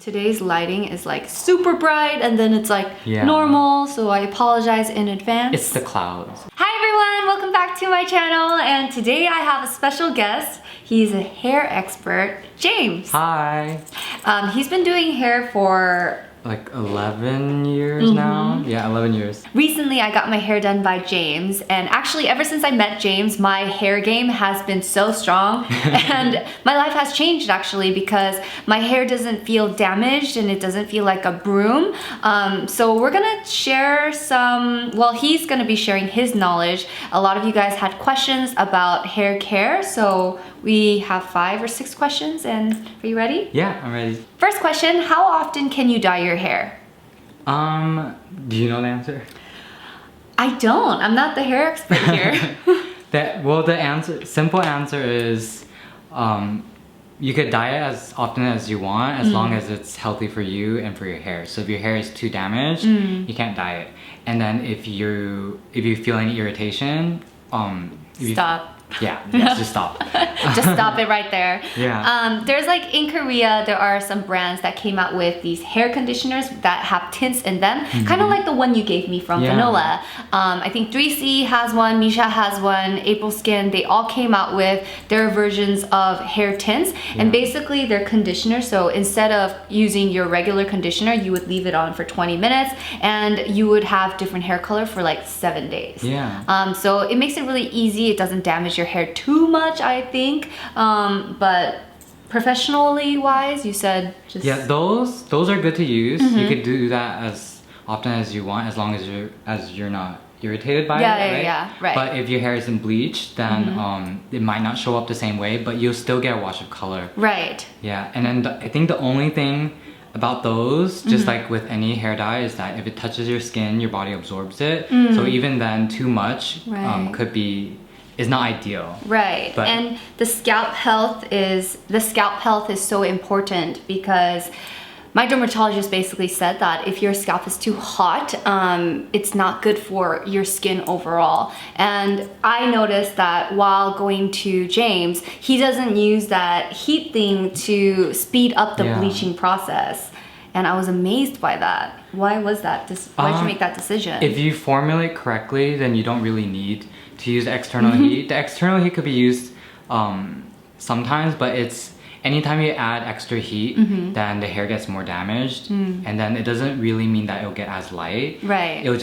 Today's lighting is like super bright and then it's like Yeah. normal, so I apologize in advance. It's the clouds. Hi everyone, welcome back to my channel, and today I have a special guest. He's a hair expert, James. Hi. He's been doing hair for Like 11 years now? Yeah, 11 years. recently I got my hair done by James, and actually ever since I met James, my hair game has been so strong and my life has changed actually because my hair doesn't feel damaged and it doesn't feel like a broom. So we're gonna share some, well, he's gonna be sharing his knowledge. A lot of you guys had questions about hair care, so we have 5 or 6 questions, and are you ready? Yeah, I'm ready. First question, how often can you dye your hair? Do you know the answer? I don't. I'm not the hair expert here. The simple answer is, you could dye it as often as you want, as long as it's healthy for you and for your hair. So if your hair is too damaged, you can't dye it. And then if you feel any irritation, Stop. Just stop. Just stop it right there. Yeah. There's like in Korea, there are some brands that came out with these hair conditioners that have tints in them, kind of like the one you gave me from Vanilla. I think 3C has one, Misha has one, April Skin. They all came out with their versions of hair tints, and basically they're conditioners. So instead of using your regular conditioner, you would leave it on for 20 minutes, and you would have different hair color for like 7 days. Yeah. So it makes it really easy. It doesn't damage your hair too much, I think, but professionally wise, you said just those are good to use. You could do that as often as you want, as long as you're not irritated by it, right? But if your hair isn't bleached, then it might not show up the same way, but you'll still get a wash of color. Right. Yeah, and then I think the only thing about those, just like with any hair dye, is that if it touches your skin, your body absorbs it. So even then, too much is not ideal. Right. But, and the scalp health is so important because my dermatologist basically said that if your scalp is too hot, it's not good for your skin overall. And I noticed that while going to James, he doesn't use that heat thing to speed up the bleaching process. And I was amazed by that. Why was that? Why did you make that decision? If you formulate correctly, then you don't really need to use external heat. The external heat could be used sometimes, but it's anytime you add extra heat, then the hair gets more damaged, and then it doesn't really mean that it'll get as light. Right. It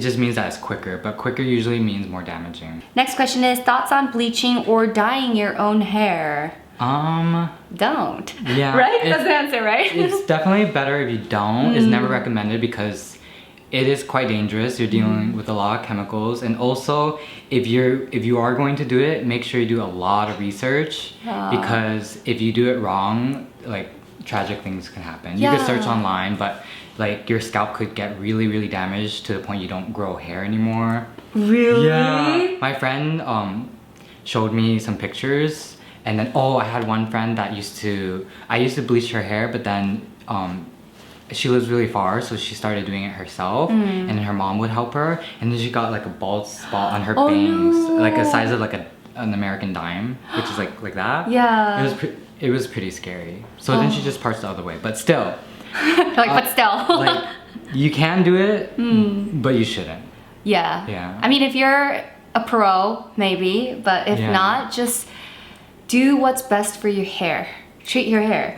just means that it's quicker, but quicker usually means more damaging. Next question is thoughts on bleaching or dyeing your own hair? Don't. Yeah. Right? That's the answer, right? It's definitely better if you don't. It's never recommended because it is quite dangerous. You're dealing with a lot of chemicals, and also if you are going to do it, make sure you do a lot of research, because if you do it wrong, like tragic things can happen. You could search online, but like your scalp could get really, really damaged to the point you don't grow hair anymore. Really? Yeah. My friend showed me some pictures, and then I had one friend that I used to bleach her hair, but then she lives really far, so she started doing it herself, and then her mom would help her, and then she got like a bald spot on her bangs, like the size of like an American dime, which is like that. Yeah. It was pretty scary. So then she just parts the other way, but still. But still. Like, you can do it, but you shouldn't. Yeah. I mean, if you're a pro, maybe, but if not, just do what's best for your hair. Treat your hair.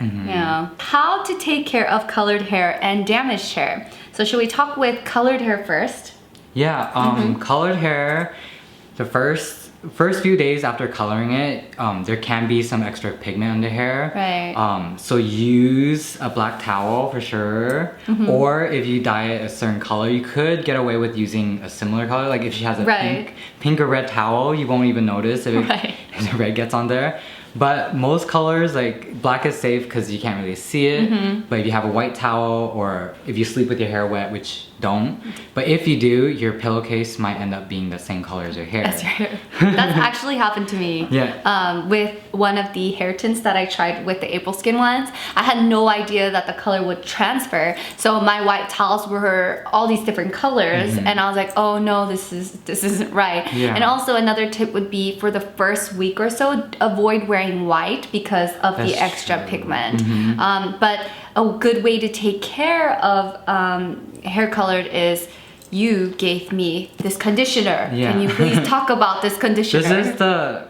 How to take care of colored hair and damaged hair. So should we talk with colored hair first? Yeah, colored hair, the first few days after coloring it, there can be some extra pigment on the hair. Right. So use a black towel for sure. Or if you dye it a certain color, you could get away with using a similar color. Like if she has a pink or red towel, you won't even notice if the red gets on there. But most colors, like black is safe because you can't really see it. But if you have a white towel, or if you sleep with your hair wet, which don't. But if you do, your pillowcase might end up being the same color as your hair. That's your hair. That's actually happened to me. With one of the hair tints that I tried with the April Skin ones. I had no idea that the color would transfer. So my white towels were all these different colors, and I was like, oh no, this isn't right. And also another tip would be for the first week or so, avoid wearing white because of the extra pigment. But a good way to take care of hair colored is you gave me this conditioner. Yeah. Can you please talk about this conditioner? This is the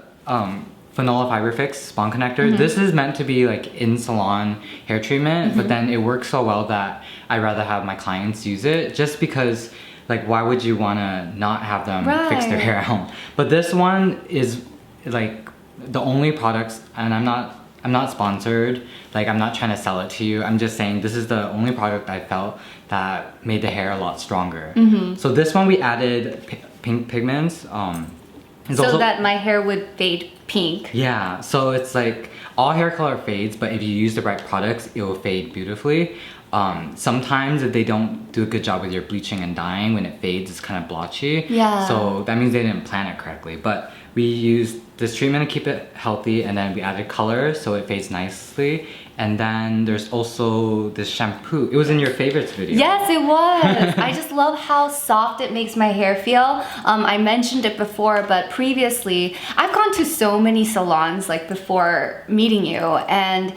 Vanilla Fiber Fix Spawn Connector. This is meant to be like in salon hair treatment, but then it works so well that I'd rather have my clients use it just because like why would you want to not have them fix their hair at home? But this one is like the only products, and I'm not sponsored, like I'm not trying to sell it to you, I'm just saying this is the only product I felt that made the hair a lot stronger. So this one we added pink pigments. So that my hair would fade pink. Yeah, so it's like all hair color fades, but if you use the right products, it will fade beautifully. Sometimes if they don't do a good job with your bleaching and dyeing, when it fades, it's kind of blotchy. Yeah. So that means they didn't plan it correctly. But we used this treatment to keep it healthy, and then we added color so it fades nicely. And then there's also this shampoo. It was in your favorites video. Yes, it was. I just love how soft it makes my hair feel. I mentioned it before, but previously, I've gone to so many salons like before meeting you, and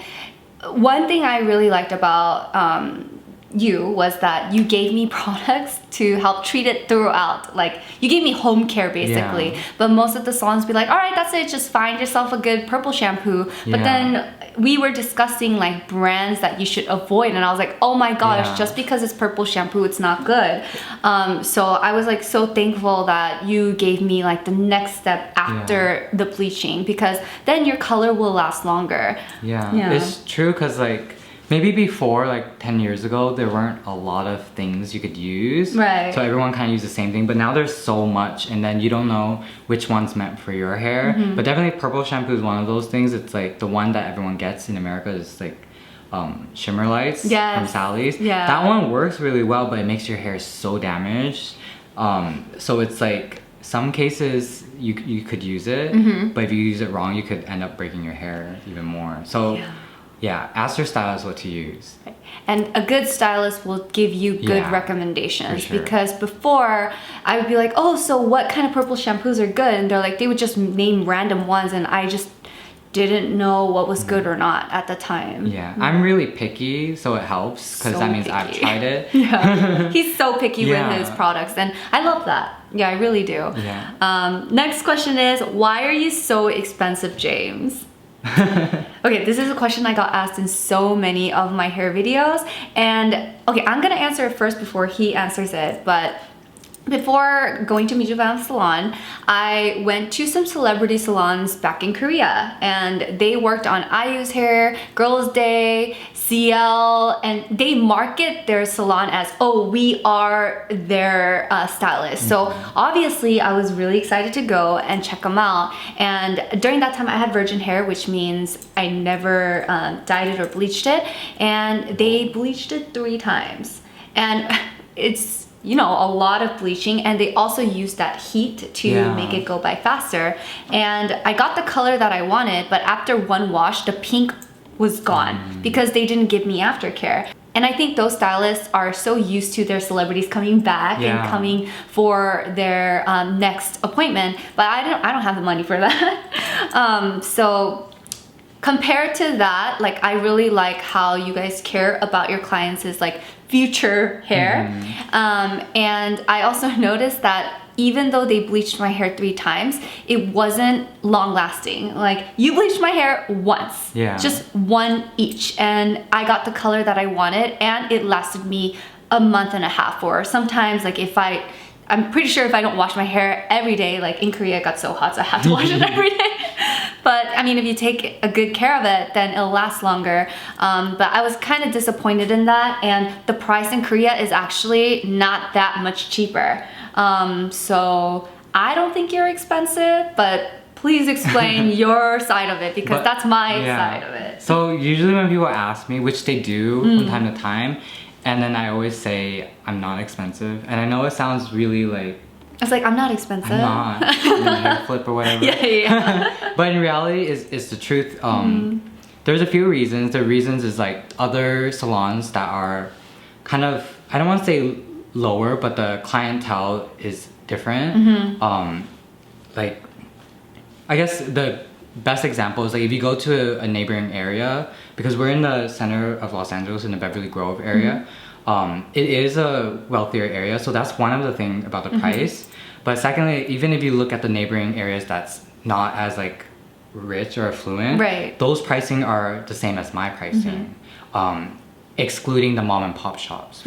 one thing I really liked about you was that you gave me products to help treat it throughout. Like you gave me home care basically, but most of the salons be like, all right, that's it, just find yourself a good purple shampoo. But then we were discussing like brands that you should avoid, and I was like, oh my gosh, just because it's purple shampoo, it's not good. So I was like so thankful that you gave me like the next step after the bleaching, because then your color will last longer. It's true, because like maybe before, like 10 years ago, there weren't a lot of things you could use. Right. So everyone kind of used the same thing, but now there's so much, and then you don't know which one's meant for your hair. But definitely purple shampoo is one of those things. It's like the one that everyone gets in America is like Shimmer Lights from Sally's. That one works really well, but it makes your hair so damaged. So it's like some cases you could use it, but if you use it wrong, you could end up breaking your hair even more. So yeah, ask your stylist what to use. And a good stylist will give you good recommendations, because before I would be like, oh, so what kind of purple shampoos are good? And they're like, they would just name random ones, and I just didn't know what was good or not at the time. I'm really picky, so it helps, because that means I've tried it. He's so picky with his products, and I love that. Yeah, I really do. Next question is, why are you so expensive, James? Okay, this is a question I got asked in so many of my hair videos, and okay, I'm gonna answer it first before he answers it. But before going to Mijuvan salon, I went to some celebrity salons back in Korea, and they worked on IU's hair, Girls' Day, CL, and they market their salon as, oh, we are their stylist. So obviously I was really excited to go and check them out. And during that time I had virgin hair, which means I never dyed it or bleached it, and they bleached it 3 times. And it's, you know, a lot of bleaching, and they also use that heat to make it go by faster. And I got the color that I wanted, but after one wash, the pink was gone because they didn't give me aftercare. And I think those stylists are so used to their celebrities coming back and coming for their next appointment, but I don't have the money for that. So compared to that, like I really like how you guys care about your clients' like future hair. And I also noticed that even though they bleached my hair 3 times, it wasn't long lasting. Like you bleached my hair once, just 1 each, and I got the color that I wanted, and it lasted me a month and a half. Or sometimes like I'm pretty sure if I don't wash my hair every day, like in Korea it got so hot so I have to wash it every day. But I mean, if you take a good care of it, then it'll last longer. But I was kind of disappointed in that, and the price in Korea is actually not that much cheaper. So I don't think you're expensive, but please explain your side of it, because that's my side of it. So usually when people ask me, which they do from time to time, and then I always say I'm not expensive, and I know it sounds really like it's like I'm not expensive. I'm not. Hair flip or whatever. But in reality, it's the truth. There's a few reasons. The reasons is like other salons that are kind of, I don't want to say lower, but the clientele is different. Like I guess the best example is like if you go to a neighboring area, because we're in the center of Los Angeles in the Beverly Grove area. It is a wealthier area, so that's one of the things about the price. But secondly, even if you look at the neighboring areas that's not as like rich or affluent, those pricing are the same as my pricing, excluding the mom and pop shops.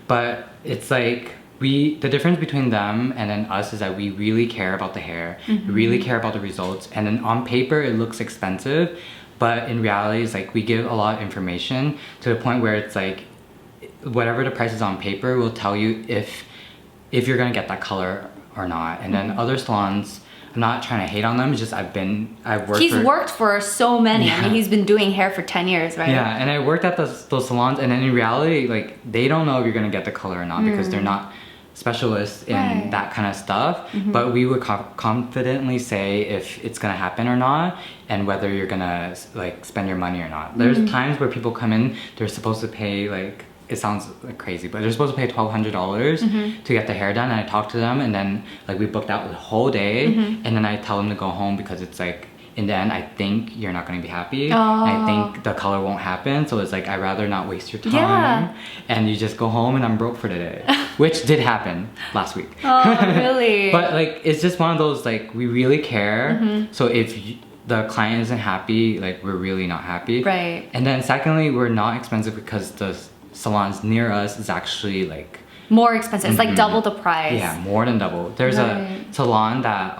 But it's like the difference between them and then us is that we really care about the hair, we really care about the results, and then on paper it looks expensive, but in reality it's like we give a lot of information to the point where it's like whatever the price is on paper will tell you if you're gonna get that color or not. And then other salons, I'm not trying to hate on them, it's just He's worked for so many. I mean, he's been doing hair for 10 years, right? Yeah, and I worked at those salons, and then in reality, like, they don't know if you're gonna get the color or not because they're not specialists in that kind of stuff. But we would confidently say if it's gonna happen or not, and whether you're gonna like spend your money or not. There's times where people come in, they're supposed to pay like, it sounds like crazy, but they're supposed to pay $1,200 to get the hair done, and I talk to them, and then like we booked out the whole day, and then I tell them to go home because it's like, in the end, I think you're not going to be happy, and I think the color won't happen, so it's like, I'd rather not waste your time, and you just go home and I'm broke for the day, which did happen last week. Oh, really? But like, it's just one of those, like, we really care, so if the client isn't happy, like, we're really not happy. Right. And then secondly, we're not expensive because the salons near us is actually like more expensive. It's like double the price. Yeah, more than double. There's a salon that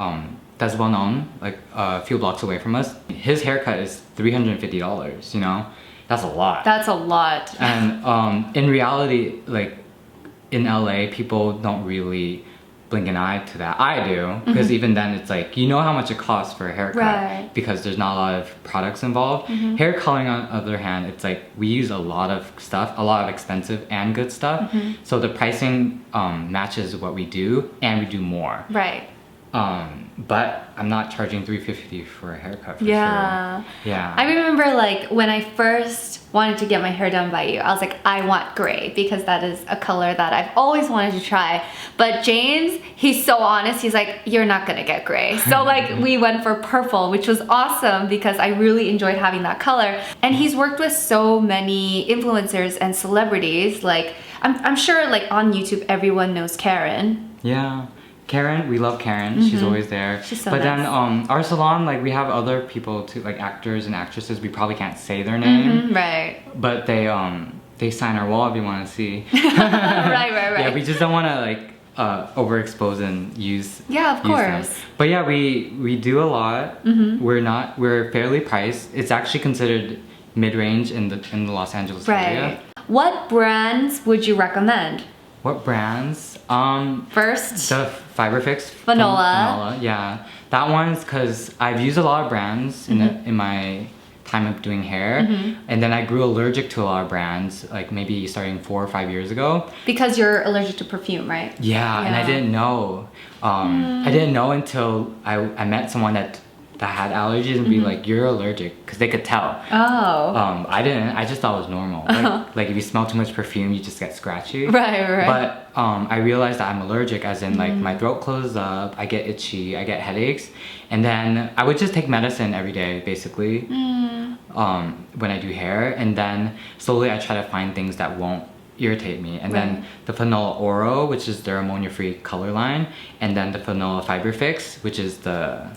that's well known, like a few blocks away from us. His haircut is $350, you know? That's a lot. That's a lot. And in reality, like in LA, people don't really blink an eye to that. I do, because even then it's like, you know how much it costs for a haircut because there's not a lot of products involved. Hair coloring, on the other hand, it's like we use a lot of stuff, a lot of expensive and good stuff. So the pricing matches what we do, and we do more. Right. But I'm not charging $350 for a haircut for sure. Yeah. I remember like when I first wanted to get my hair done by you, I was like, I want gray because that is a color that I've always wanted to try. But James, he's so honest. He's like, you're not gonna get gray. So like we went for purple, which was awesome because I really enjoyed having that color. And he's worked with so many influencers and celebrities. Like I'm sure like on YouTube, everyone knows Karen. Yeah. Karen, we love Karen. She's always there. She's so but nice. then our salon, like we have other people too, like actors and actresses. We probably can't say their name. Right. But they sign our wall if you want to see. right. Yeah, we just don't want to like overexpose and use. Yeah, of course. Them. But yeah, we do a lot. We're fairly priced. It's actually considered mid-range in the Los Angeles area. What brands would you recommend? What brands? First, the Fiber Fix. Vanilla. Yeah, that one's because I've used a lot of brands in my time of doing hair, and then I grew allergic to a lot of brands, like maybe starting 4 or 5 years ago. Because you're allergic to perfume, right? Yeah, and I didn't know. I didn't know until I met someone that had allergies and be like, you're allergic, because they could tell. I didn't. I just thought it was normal. Like if you smell too much perfume, you just get scratchy. Right. But I realized that I'm allergic, as in like my throat closes up, I get itchy, I get headaches, and then I would just take medicine every day, basically, when I do hair, and then slowly I try to find things that won't irritate me, and then the Vanilla Oro, which is their ammonia-free color line, and then the Vanilla Fiber Fix, which is the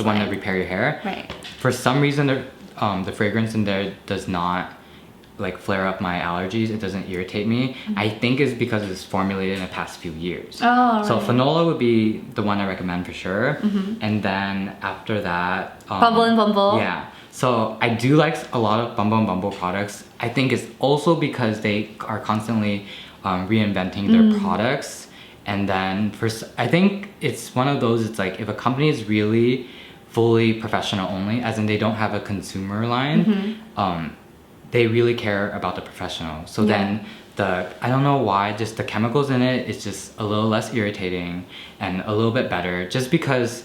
one that repair your hair. Right. For some reason, the fragrance in there does not like flare up my allergies. It doesn't irritate me. I think it's because it's formulated in the past few years. So Fanola would be the one I recommend for sure. And then after that, Bumble and Bumble. Yeah. So I do like a lot of Bumble and Bumble products. I think it's also because they are constantly reinventing their products. And then I think it's one of those, it's like if a company is really fully professional only, as in they don't have a consumer line, they really care about the professional. So then I don't know why, just the chemicals in it is just a little less irritating and a little bit better, just because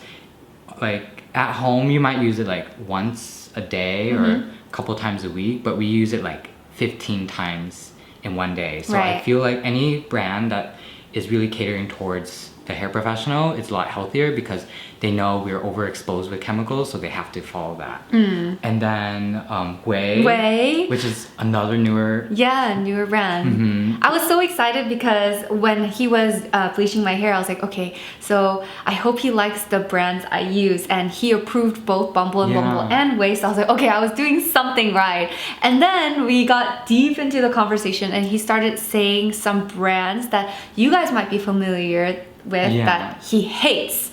like at home you might use it like once a day or a couple times a week, but we use it like 15 times in one day. So I feel like any brand that is really catering towards the hair professional, it's a lot healthier because they know we're overexposed with chemicals, so they have to follow that. And then Whey, which is another newer newer brand. I was so excited because when he was bleaching my hair, I was like, okay, so I hope he likes the brands I use, and he approved both Bumble and Whey. So I was like, okay, I was doing something right. And then we got deep into the conversation, and he started saying some brands that you guys might be familiar with that he hates.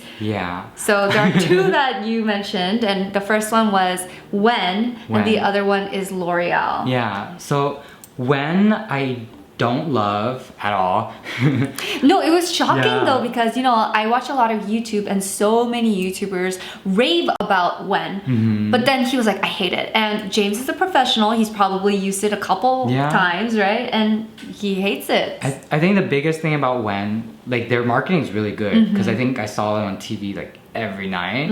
So there are two that you mentioned, and the first one was When, and the other one is L'Oreal. So When I don't love at all. No, it was shocking though, because you know, I watch a lot of YouTube and so many YouTubers rave about When, but then he was like, I hate it. And James is a professional, he's probably used it a couple times, right? And he hates it. I think the biggest thing about When, like their marketing is really good, because I think I saw it on TV like every night.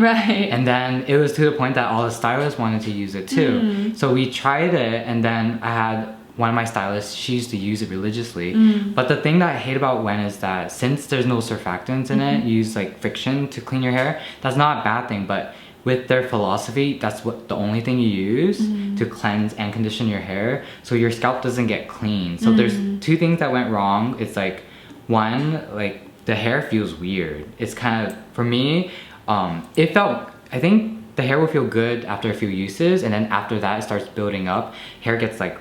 And then it was to the point that all the stylists wanted to use it too. So we tried it, and then I had one of my stylists, she used to use it religiously. But the thing that I hate about When is that since there's no surfactants in it, you use like friction to clean your hair. That's not a bad thing, but with their philosophy, that's what the only thing you use to cleanse and condition your hair, so your scalp doesn't get clean. So there's two things that went wrong. It's like, one, like the hair feels weird. It's kind of, for me, it felt, I think the hair will feel good after a few uses, and then after that it starts building up. Hair gets like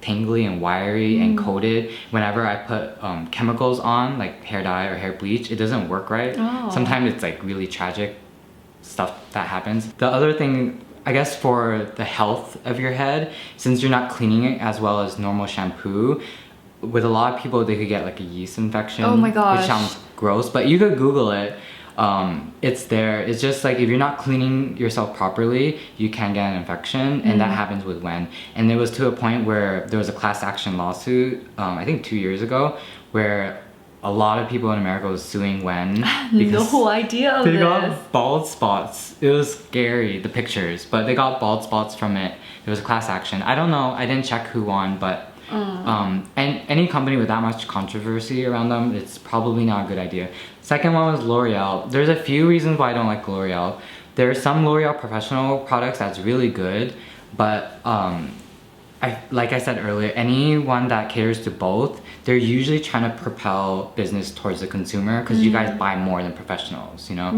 tangly and wiry and coated. Whenever I put chemicals on, like hair dye or hair bleach, it doesn't work right. Sometimes it's like really tragic stuff that happens. The other thing, I guess, for the health of your head, since you're not cleaning it as well as normal shampoo, with a lot of people they could get like a yeast infection. Oh my gosh. Which sounds gross, but you could Google it. It's there. It's just like if you're not cleaning yourself properly, you can get an infection, and that happens with When. And it was to a point where there was a class action lawsuit, I think 2 years ago, where a lot of people in America was suing When because no idea of they this. got bald spots. It was scary, the pictures, but they got bald spots from it. There was a class action. I don't know, I didn't check who won, but and any company with that much controversy around them, it's probably not a good idea. Second one was L'Oreal. There's a few reasons why I don't like L'Oreal. There are some L'Oreal professional products that's really good, but like I said earlier, anyone that caters to both, they're usually trying to propel business towards the consumer, because you guys buy more than professionals, you know?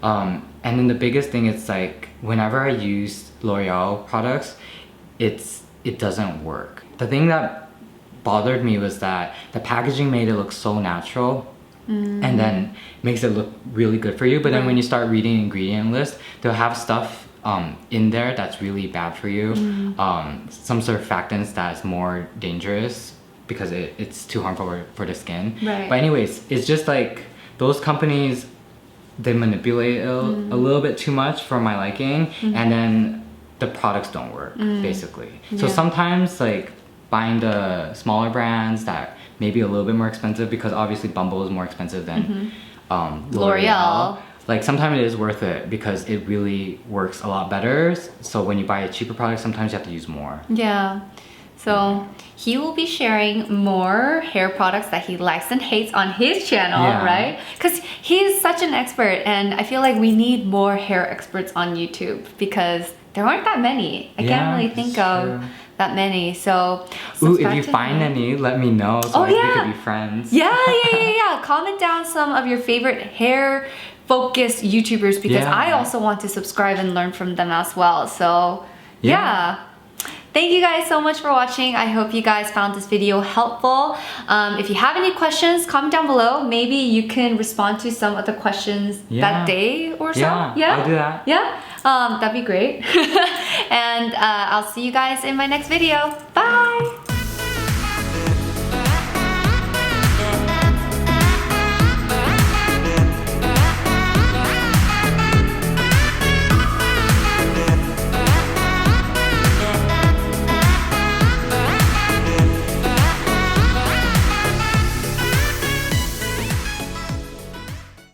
And then the biggest thing is like, whenever I use L'Oreal products, it doesn't work. The thing that bothered me was that the packaging made it look so natural, and then makes it look really good for you, but then when you start reading ingredient list, they'll have stuff in there that's really bad for you. Some surfactants that's more dangerous because it's too harmful for the skin. But anyways, it's just like those companies, they manipulate it a little bit too much for my liking, and then the products don't work, basically. So sometimes like buying the smaller brands that may be a little bit more expensive, because obviously Bumble is more expensive than L'Oreal. Like sometimes it is worth it because it really works a lot better. So when you buy a cheaper product, sometimes you have to use more. So he will be sharing more hair products that he likes and hates on his channel, right? Because he's such an expert, and I feel like we need more hair experts on YouTube because there aren't that many. I can't really think of that many. So ooh, if you find any, let me know so we could be friends. Comment down some of your favorite hair focused YouTubers, because I also want to subscribe and learn from them as well. So thank you guys so much for watching. I hope you guys found this video helpful. If you have any questions, comment down below. Maybe you can respond to some of the questions that day or so. I'll do that. That'd be great. And I'll see you guys in my next video. Bye!